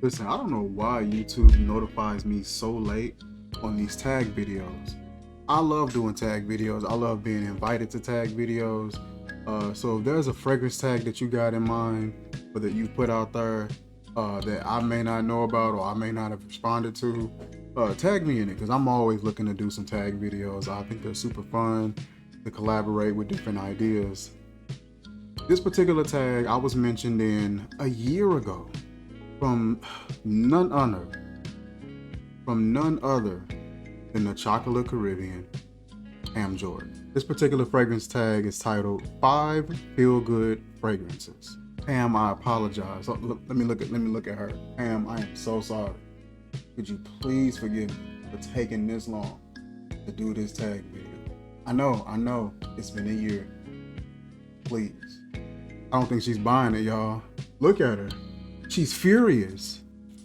Listen, I don't know why YouTube notifies me so late on these tag videos. I love doing tag videos. I love being invited to tag videos. So if there's a fragrance tag that you got in mind or that you put out there that I may not know about or I may not have responded to, tag me in it because I'm always looking to do some tag videos. I think they're super fun to collaborate with different ideas. This particular tag I was mentioned in a year ago from none other than the Chocolate Caribbean, Pam Jordan. This particular fragrance tag is titled 5 Feel Good Fragrances. Pam, I apologize. Let me look at her. Pam, I am so sorry. Could you please forgive me for taking this long to do this tag video? I know, it's been a year. Please. I don't think she's buying it, y'all. Look at her. She's furious.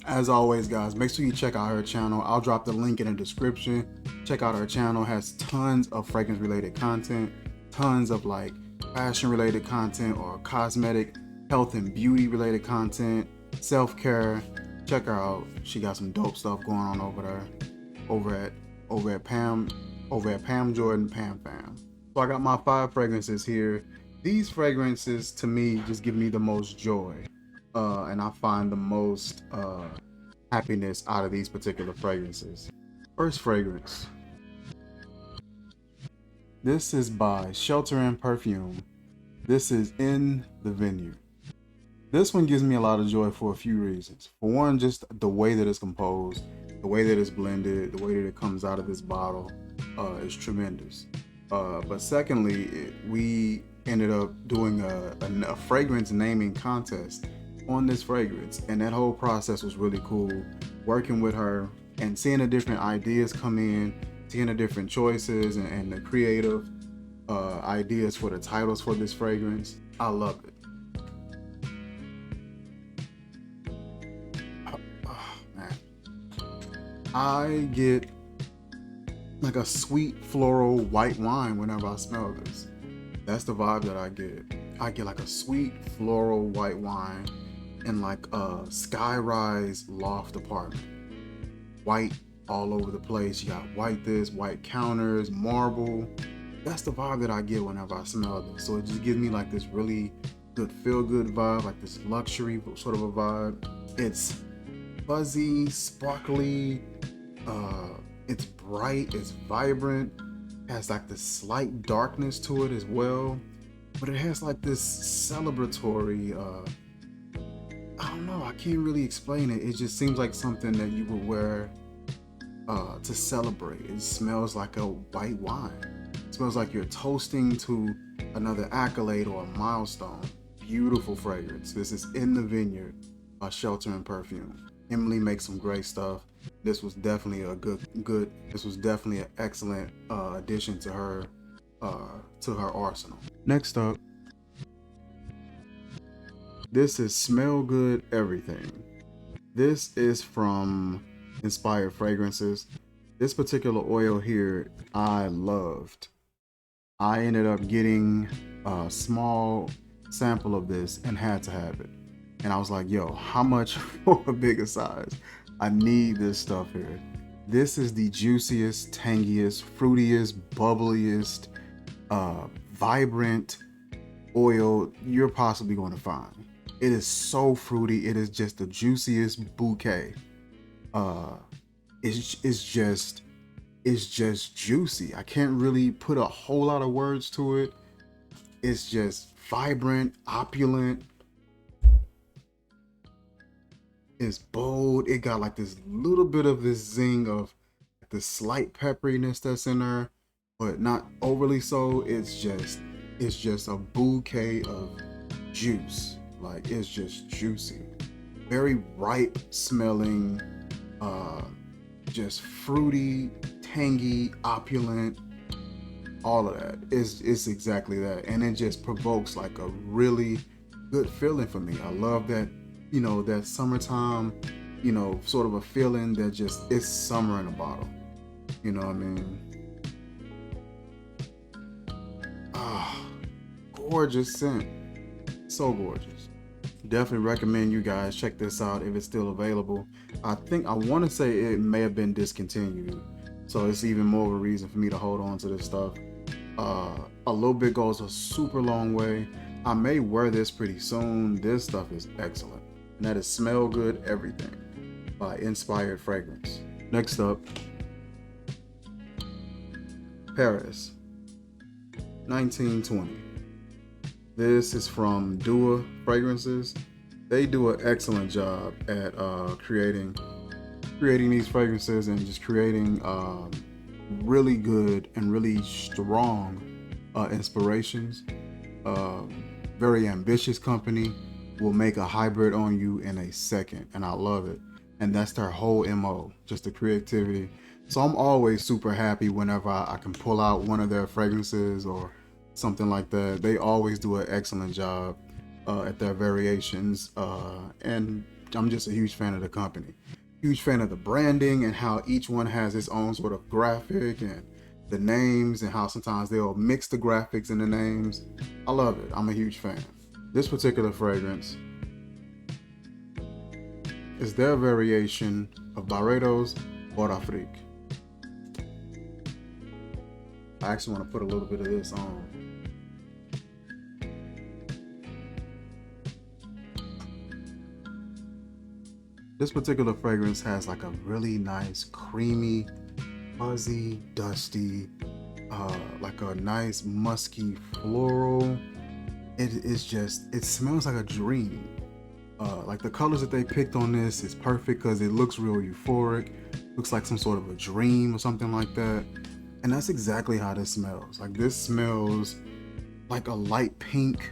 As always, guys, make sure you check out her channel. I'll drop the link in the description. Check out her channel. It has tons of fragrance related content, tons of like fashion related content or cosmetic, health and beauty related content, self-care. Check her out. She got some dope stuff going on over there. Over at Pam Jordan Pam Fam. So I got my 5 fragrances here. These fragrances to me just give me the most joy. And I find the most happiness out of these particular fragrances. First fragrance. This is by Shelter and Perfume. This is In the Vineyard. This one gives me a lot of joy for a few reasons. For one, just the way that it's composed, the way that it's blended, the way that it comes out of this bottle is tremendous. But secondly, we ended up doing a fragrance naming contest on this fragrance, and that whole process was really cool, working with her and seeing the different ideas come in, seeing the different choices and the creative ideas for the titles for this fragrance. I love it. Oh, man. I get like a sweet floral white wine whenever I smell this. That's the vibe that I get. I get like a sweet floral white wine in like a skyrise loft apartment. White all over the place. You got white this, white counters, marble. That's the vibe that I get whenever I smell this. So it just gives me like this really good feel-good vibe, like this luxury sort of a vibe. It's fuzzy, sparkly, it's bright, it's vibrant, has like this slight darkness to it as well. But it has like this celebratory, I don't know, I can't really explain it. It just seems like something that you would wear to celebrate. It smells like a white wine. It smells like you're toasting to another accolade or a milestone. Beautiful fragrance. This is In the Vineyard by Shelter and Perfume. Emily makes some great stuff. This was definitely this was definitely an excellent addition to her arsenal. Next up, this is Smell Good Everything. This is from Inspired Fragrances. This particular oil here, I loved. I ended up getting a small sample of this and had to have it. And I was like, yo, how much for a bigger size? I need this stuff here. This is the juiciest, tangiest, fruitiest, bubbliest, vibrant oil you're possibly going to find. It is so fruity. It is just the juiciest bouquet. It's just juicy. I can't really put a whole lot of words to it. It's just vibrant, opulent. It's bold. It got like this little bit of this zing of the slight pepperiness that's in there, but not overly so. It's just a bouquet of juice. Like, it's just juicy, very ripe smelling, just fruity, tangy, opulent. All of that. It's exactly that, and it just provokes like a really good feeling for me. I love that, that summertime, sort of a feeling that just, it's summer in a bottle. You know what I mean? Ah, gorgeous scent. So gorgeous. Definitely recommend you guys check this out if it's still available. I want to say it may have been discontinued, so it's even more of a reason for me to hold on to this stuff. A little bit goes a super long way. I may wear this pretty soon. This stuff is excellent, and that is Smell Good Everything by Inspired Fragrance. Next up, Paris 1920. This is from Dua Fragrances. They do an excellent job at creating these fragrances and just creating really good and really strong inspirations. Very ambitious company, will make a hybrid on you in a second, and I love it. And that's their whole MO, just the creativity. So I'm always super happy whenever I can pull out one of their fragrances or something like that. They always do an excellent job at their variations, and I'm just a huge fan of the company. Huge fan of the branding and how each one has its own sort of graphic and the names and how sometimes they'll mix the graphics and the names. I love it. I'm a huge fan. This particular fragrance is their variation of Barredo's Por Afrique. I actually want to put a little bit of this on. This particular fragrance has like a really nice, creamy, fuzzy, dusty, like a nice musky floral. It smells like a dream. Like the colors that they picked on this is perfect because it looks real euphoric. Looks like some sort of a dream or something like that. And that's exactly how this smells. Like this smells like a light pink,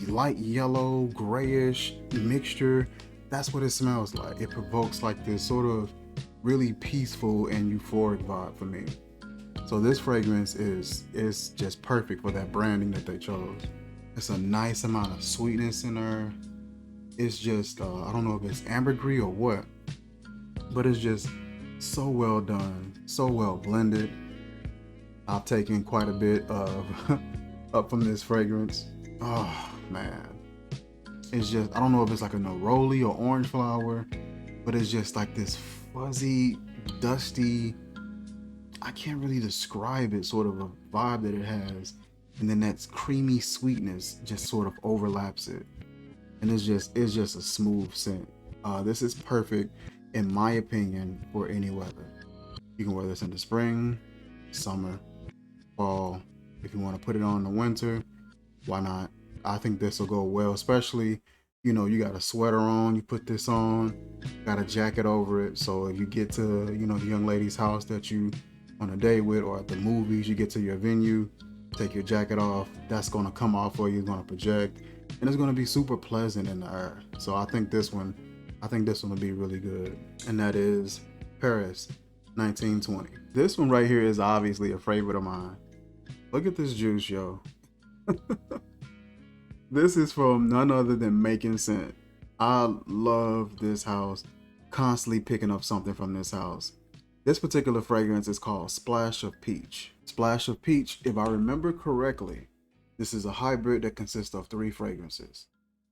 light yellow, grayish mixture. That's what it smells like. It provokes like this sort of really peaceful and euphoric vibe for me. So this fragrance is just perfect for that branding that they chose. It's a nice amount of sweetness in there. It's just, I don't know if it's ambergris or what, but it's just so well done, so well blended. I've taken quite a bit of up from this fragrance. Oh man. It's just, I don't know if it's like a neroli or orange flower, but it's just like this fuzzy, dusty, I can't really describe it, sort of a vibe that it has. And then that creamy sweetness just sort of overlaps it. And it's just a smooth scent. This is perfect, in my opinion, for any weather. You can wear this in the spring, summer, fall. If you want to put it on in the winter, why not? I think this will go well, especially, you know, you got a sweater on, you put this on, got a jacket over it. So if you get to, you know, the young lady's house that you on a date with, or at the movies, you get to your venue, take your jacket off, that's going to come off for you, it's going to project, and it's going to be super pleasant in the air. So I think this one will be really good. And that is Paris 1920. This one right here is obviously a favorite of mine. Look at this juice, yo. This is from none other than Making Scent. I love this house, constantly picking up something from this house. This particular fragrance is called Splash of Peach. Splash of Peach, if I remember correctly, this is a hybrid that consists of 3 fragrances.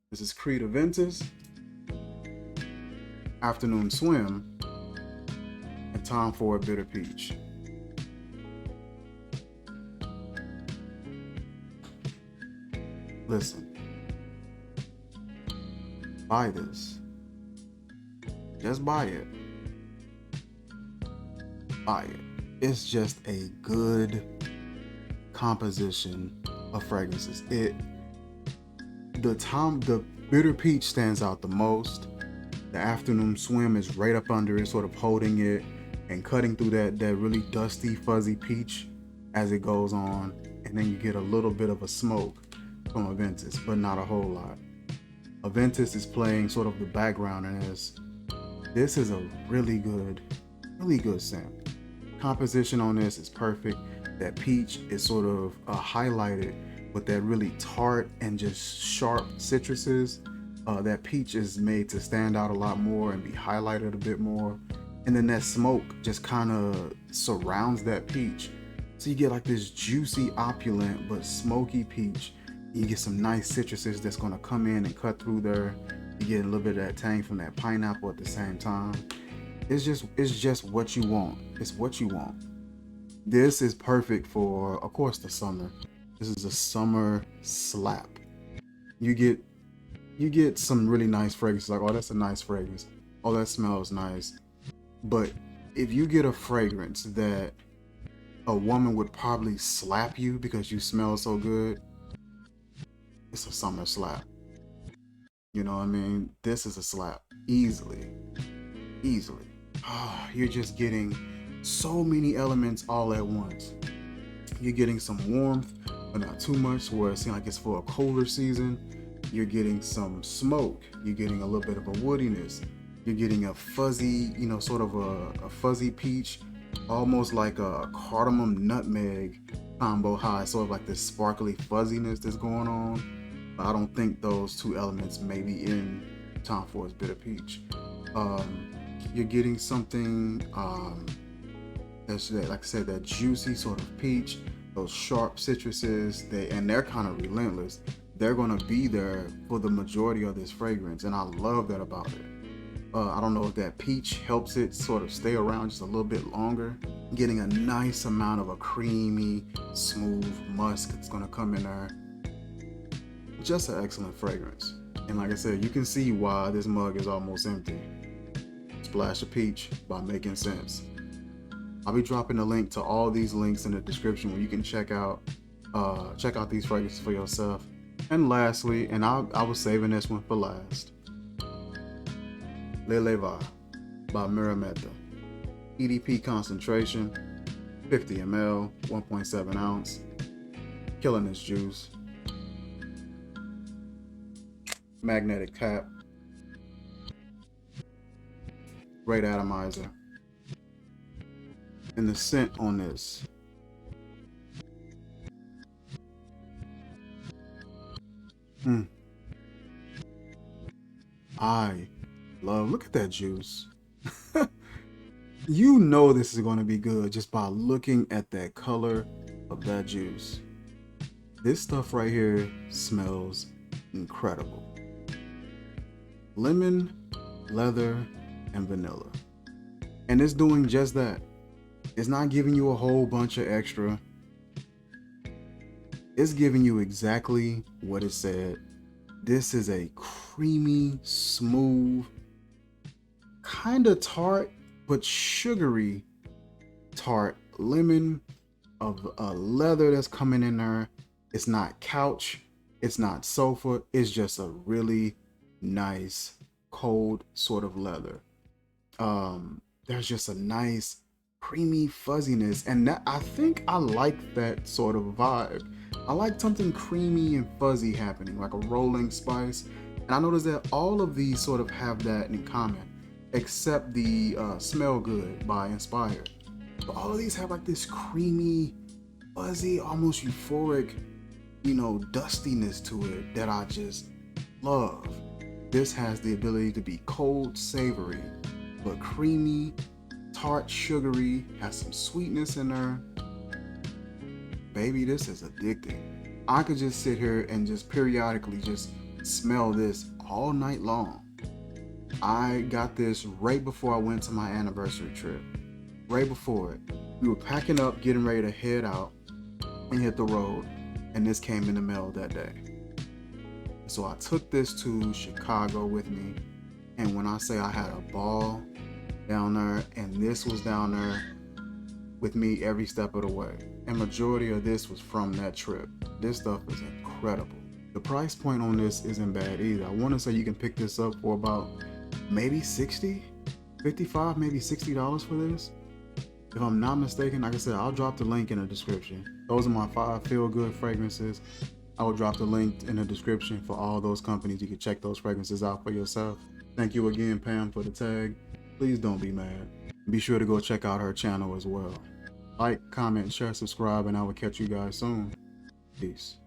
This is Creed Aventus, Afternoon Swim, and Time for a Bitter Peach. Listen, buy this. Just buy it. Buy it. It's just a good composition of fragrances. The bitter peach stands out the most. The Afternoon Swim is right up under it, sort of holding it and cutting through that really dusty, fuzzy peach as it goes on. And then you get a little bit of a smoke from Aventus, but not a whole lot. Aventus is playing sort of the background in this. This is a really good scent. Composition on this is perfect. That peach is sort of highlighted with that really tart and just sharp citruses. That peach is made to stand out a lot more and be highlighted a bit more. And then that smoke just kind of surrounds that peach. So you get like this juicy, opulent, but smoky peach. You get some nice citruses that's gonna come in and cut through there. You get a little bit of that tang from that pineapple at the same time. It's just what you want. It's what you want. This is perfect for, of course, the summer. This is a summer slap. You get some really nice fragrances, like, oh, that's a nice fragrance. Oh, that smells nice. But if you get a fragrance that a woman would probably slap you because you smell so good, it's a summer slap. You know what I mean? This is a slap. Easily. You're just getting so many elements all at once. You're getting some warmth, but not too much where it seems like it's for a colder season. You're getting some smoke. You're getting a little bit of a woodiness. You're getting a fuzzy, sort of a fuzzy peach, almost like a cardamom nutmeg combo high, sort of like this sparkly fuzziness that's going on. But I don't think those two elements may be in Tom Ford's Bitter Peach. You're getting something that's, like I said, that juicy sort of peach, those sharp citruses, they're kind of relentless. They're gonna be there for the majority of this fragrance, and I love that about it. I don't know if that peach helps it sort of stay around just a little bit longer. Getting a nice amount of a creamy, smooth musk that's gonna come in there. Just an excellent fragrance. And like I said, you can see why this mug is almost empty. Splash of peach by Making Sense. I'll be dropping a link to all these links in the description where you can check out these fragrances for yourself. And lastly, and I was saving this one for last, Le Levar by Mirametta. EDP concentration, 50 ml, 1.7 ounce. Killing this juice. Magnetic cap. Great atomizer. And the scent on this. I love, look at that juice. You know this is going to be good just by looking at that color of that juice. This stuff right here smells incredible. Lemon, leather, and vanilla. And it's doing just that. It's not giving you a whole bunch of extra. It's giving you exactly what it said. This is a creamy, smooth, kind of tart, but sugary tart lemon of a leather that's coming in there. It's not couch, it's not sofa, it's just a really nice, cold sort of leather. There's just a nice creamy fuzziness, and that, I think I like that sort of vibe. I like something creamy and fuzzy happening, like a rolling spice. And I noticed that all of these sort of have that in common, except the Smell Good by Inspired. But all of these have like this creamy, fuzzy, almost euphoric, dustiness to it that I just love. This has the ability to be cold, savory, but creamy, tart, sugary, has some sweetness in there. Baby, this is addicting. I could just sit here and just periodically just smell this all night long. I got this right before I went to my anniversary trip. Right before it. We were packing up, getting ready to head out and hit the road, and this came in the mail that day. So I took this to Chicago with me, and when I say I had a ball down there, and this was down there with me every step of the way. And majority of this was from that trip. This stuff is incredible. The price point on this isn't bad either. I want to say you can pick this up for about maybe $60, $55, maybe $60 for this. If I'm not mistaken, like I said, I'll drop the link in the description. Those are my 5 feel-good fragrances. I will drop the link in the description for all those companies. You can check those fragrances out for yourself. Thank you again, Pam, for the tag. Please don't be mad. Be sure to go check out her channel as well. Like, comment, share, subscribe, and I will catch you guys soon. Peace.